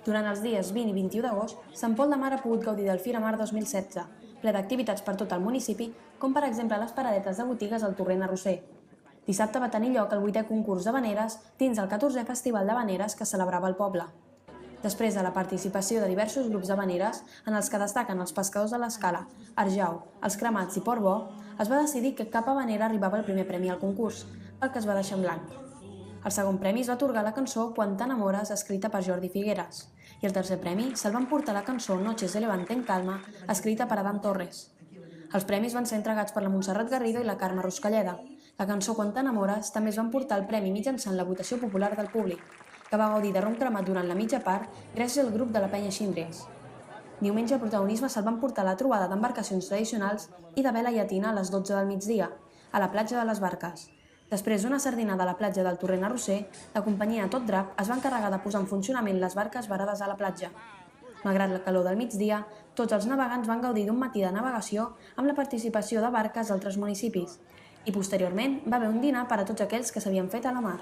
Durant els dies 20 i 21 d'agost, Sant Pol de Mar ha pogut gaudir del Fira Mar 2016, ple d'activitats per tot el municipi, com per exemple les paradetes de botigues al Torrent Arrosser. Dissabte va tenir lloc el 8è concurs d'havaneres dins el 14è Festival d'Havaneres que celebrava el poble. Després de la participació de diversos grups d'havaneres, en els que destaquen els pescadors de l'Escala, Arjau, els Cremats i Portbó, es va decidir que cap havanera arribava al primer premi al concurs, pel que es va deixar en blanc. El segon premi es va atorgar la cançó Quan t'enamores, escrita per Jordi Figueres, i el tercer premi se'l van portar la cançó Noches de Levante en calma, escrita per Adam Torres. Els premis van ser entregats per la Montserrat Garrido i la Carme Ruscalleda. La cançó Quan t'enamores també es van portar el premi mitjançant la votació popular del públic, que va gaudir de rom cremat durant la mitja part gràcies al grup de la Penya Xíndries. Diumenge el protagonisme se'l van portar la trobada d'embarcacions tradicionals i de vela llatina a les 12 del migdia, a la platja de les Barques. Després d'una sardinada a la platja del Torrent Arrosser, la companyia Tot Drap es va encarregar de posar en funcionament les barques varades a la platja. Malgrat la calor del migdia, tots els navegants van gaudir d'un matí de navegació amb la participació de barques d'altres municipis i posteriorment va haver un dinar per a tots aquells que s'havien fet a la mar.